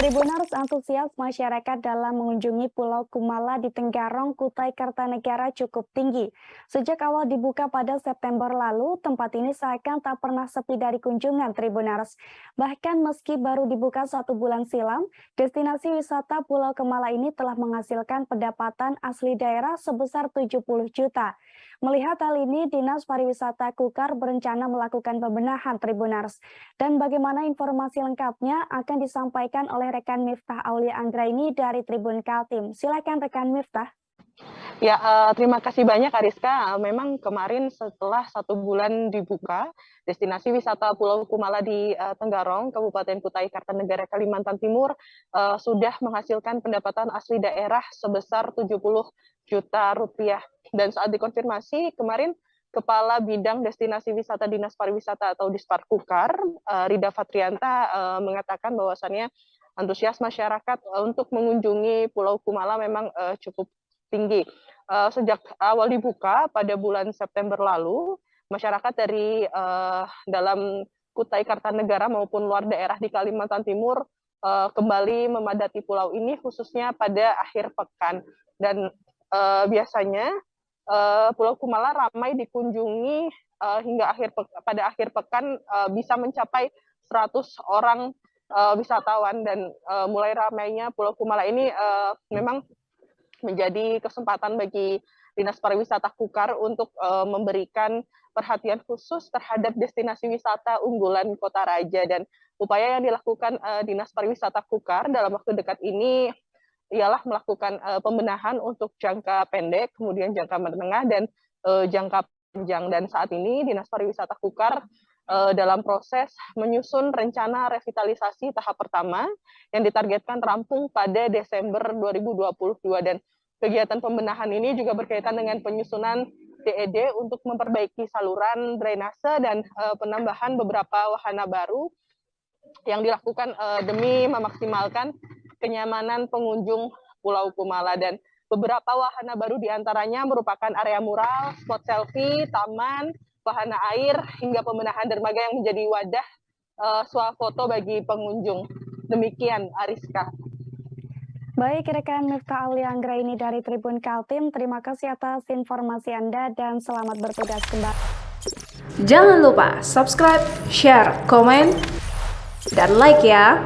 Tribuners antusias masyarakat dalam mengunjungi Pulau Kumala di Tenggarong, Kutai Kartanegara cukup tinggi. Sejak awal dibuka pada September lalu, tempat ini seakan tak pernah sepi dari kunjungan Tribuners. Bahkan meski baru dibuka 1 bulan silam, destinasi wisata Pulau Kumala ini telah menghasilkan pendapatan asli daerah sebesar 70 juta. Melihat hal ini, Dinas Pariwisata Kukar berencana melakukan pembenahan Tribuners. Dan bagaimana informasi lengkapnya akan disampaikan oleh rekan Miftah Aulia Anggraini dari Tribun Kaltim. Silakan rekan Miftah. Ya, terima kasih banyak Ariska. Memang kemarin setelah 1 bulan dibuka, destinasi wisata Pulau Kumala di Tenggarong, Kabupaten Kutai Kartanegara, Kalimantan Timur, sudah menghasilkan pendapatan asli daerah sebesar 70 juta rupiah. Dan saat dikonfirmasi kemarin, Kepala Bidang Destinasi Wisata Dinas Pariwisata atau Dispar Kukar, Rida Fatrianta, mengatakan bahwasannya antusias masyarakat untuk mengunjungi Pulau Kumala memang cukup tinggi. Sejak awal dibuka pada bulan September lalu, masyarakat dari dalam Kutai Kartanegara maupun luar daerah di Kalimantan Timur kembali memadati pulau ini khususnya pada akhir pekan. Dan biasanya Pulau Kumala ramai dikunjungi hingga pada akhir pekan bisa mencapai 100 orang wisatawan. Dan mulai ramainya Pulau Kumala ini memang menjadi kesempatan bagi Dinas Pariwisata Kukar untuk memberikan perhatian khusus terhadap destinasi wisata unggulan Kota Raja. Dan upaya yang dilakukan Dinas Pariwisata Kukar dalam waktu dekat ini ialah melakukan pembenahan untuk jangka pendek, kemudian jangka menengah, dan jangka panjang. Dan saat ini Dinas Pariwisata Kukar dalam proses menyusun rencana revitalisasi tahap pertama yang ditargetkan rampung pada Desember 2022. Dan kegiatan pembenahan ini juga berkaitan dengan penyusunan DED untuk memperbaiki saluran drainase dan penambahan beberapa wahana baru yang dilakukan demi memaksimalkan kenyamanan pengunjung Pulau Kumala. Dan beberapa wahana baru diantaranya merupakan area mural, spot selfie, taman, wahana air, hingga pembenahan dermaga yang menjadi wadah swafoto bagi pengunjung. Demikian, Ariska. Baik, rekan Miftah Aulia Anggraini dari Tribun Kaltim, terima kasih atas informasi Anda dan selamat bertugas kembali. Jangan lupa subscribe, share, komen, dan like ya.